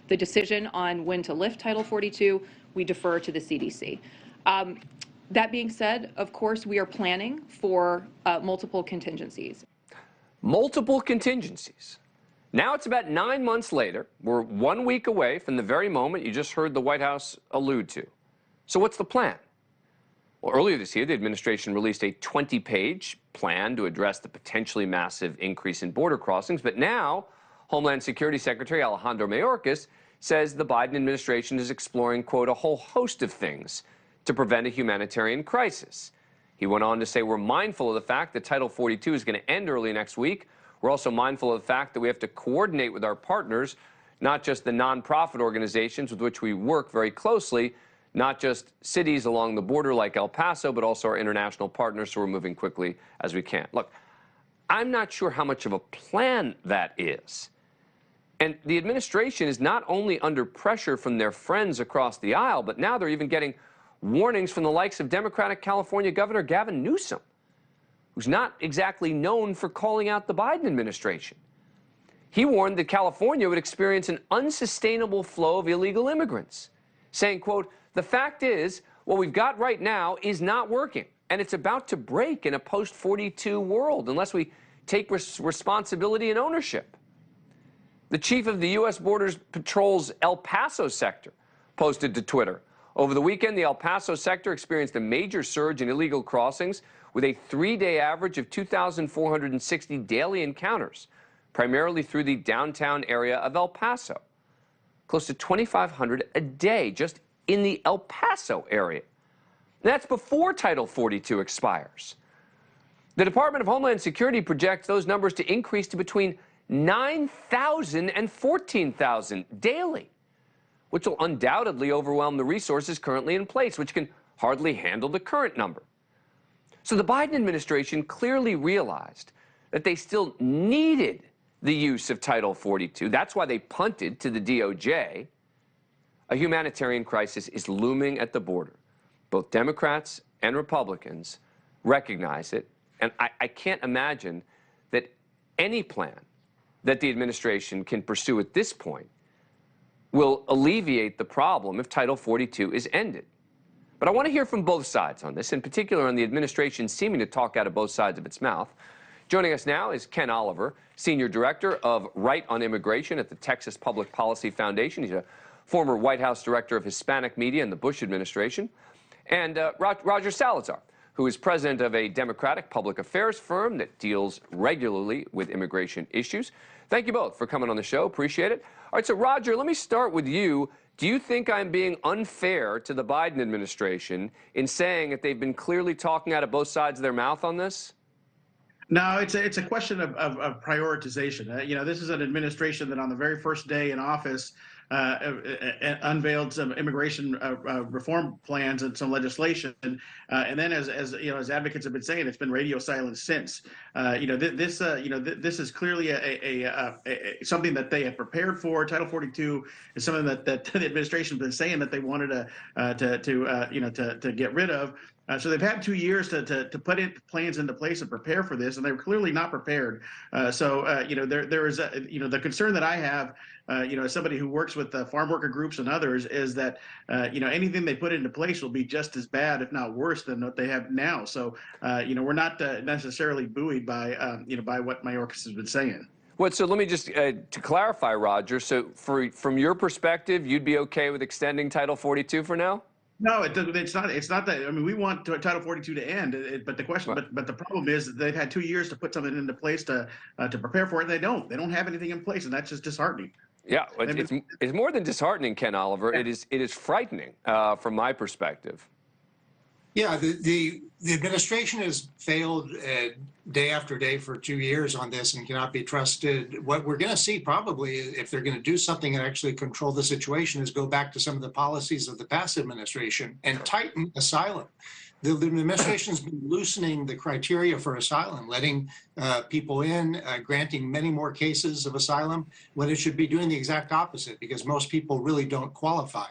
the decision on when to lift Title 42, we defer to the CDC. That being said, of course, we are planning for multiple contingencies. Multiple contingencies. Now it's about 9 months later. We're 1 week away from the very moment you just heard the White House allude to. So what's the plan? Well, earlier this year, the administration released a 20-page plan to address the potentially massive increase in border crossings. But now, Homeland Security Secretary Alejandro Mayorkas says the Biden administration is exploring, quote, a whole host of things to prevent a humanitarian crisis. He went on to say, we're mindful of the fact that Title 42 is going to end early next week. We're also mindful of the fact that we have to coordinate with our partners, not just the nonprofit organizations with which we work very closely, not just cities along the border like El Paso, but also our international partners, so we're moving quickly as we can. Look, I'm not sure how much of a plan that is. And the administration is not only under pressure from their friends across the aisle, but now they're even getting warnings from the likes of Democratic California Governor Gavin Newsom, who's not exactly known for calling out the Biden administration. He warned that California would experience an unsustainable flow of illegal immigrants, saying, quote, the fact is, what we've got right now is not working, and it's about to break in a post-42 world unless we take responsibility and ownership. The chief of the U.S. Border Patrol's El Paso sector posted to Twitter, over the weekend, the El Paso sector experienced a major surge in illegal crossings with a 3-day average of 2,460 daily encounters, primarily through the downtown area of El Paso. Close to 2,500 a day just in the El Paso area. And that's before Title 42 expires. The Department of Homeland Security projects those numbers to increase to between 9,000 and 14,000 daily, which will undoubtedly overwhelm the resources currently in place, which can hardly handle the current number. So the Biden administration clearly realized that they still needed the use of Title 42. That's why they punted to the DOJ. A humanitarian crisis is looming at the border. Both Democrats and Republicans recognize it, and I can't imagine that any plan that the administration can pursue at this point will alleviate the problem if Title 42 is ended. But I want to hear from both sides on this, in particular on the administration seeming to talk out of both sides of its mouth. Joining us now is Ken Oliver, Senior Director of Right on Immigration at the Texas Public Policy Foundation. He's a former White House Director of Hispanic Media in the Bush administration. And Roger Salazar, who is president of a Democratic public affairs firm that deals regularly with immigration issues. Thank you both for coming on the show. Appreciate it. All right, so Roger, let me start with you. Do you think I'm being unfair to the Biden administration in saying that they've been clearly talking out of both sides of their mouth on this? No, it's a question of prioritization. You know, this is an administration that on the very first day in office unveiled some immigration reform plans and some legislation, and then as you know, as advocates have been saying, it's been radio silence since. You know, this is clearly something that they have prepared for. Title 42 is something that the administration has been saying that they wanted to get rid of. So they've had 2 years to put plans into place and prepare for this, and they're clearly not prepared. You know, there is you know, the concern that I have, you know, as somebody who works with farm worker groups and others, is that you know, anything they put into place will be just as bad, if not worse, than what they have now. So you know, we're not necessarily buoyed by you know, by what Mayorkas has been saying. Well, so let me just to clarify, Roger. So from your perspective, you'd be okay with extending Title 42 for now? No, it's not. It's not that. I mean, we want Title 42 to end, but the question, but the problem is that they've had 2 years to put something into place to prepare for it. They don't have anything in place, and that's just disheartening. Yeah, it's more than disheartening, Ken Oliver. Yeah. It is frightening from my perspective. Yeah, the administration has failed day after day for 2 years on this and cannot be trusted. What we're going to see probably, if they're going to do something and actually control the situation, is go back to some of the policies of the past administration and tighten asylum. The administration has been loosening the criteria for asylum, letting people in, granting many more cases of asylum, when it should be doing the exact opposite, because most people really don't qualify.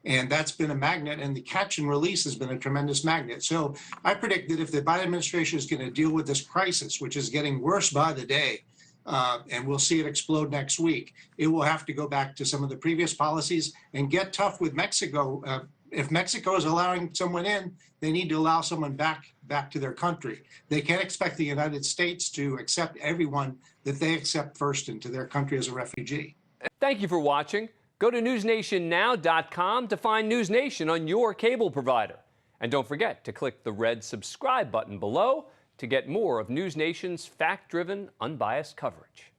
And that's been a magnet, and the catch and release has been a tremendous magnet. So I predict that if the Biden administration is going to deal with this crisis, which is getting worse by the day, and we'll see it explode next week. It will have to go back to some of the previous policies and get tough with Mexico. If Mexico is allowing someone in, they need to allow someone back to their country. They can't expect the United States to accept everyone that they accept first into their country as a refugee. Thank you for watching. Go to newsnationnow.com to find NewsNation on your cable provider. And don't forget to click the red subscribe button below to get more of NewsNation's fact-driven, unbiased coverage.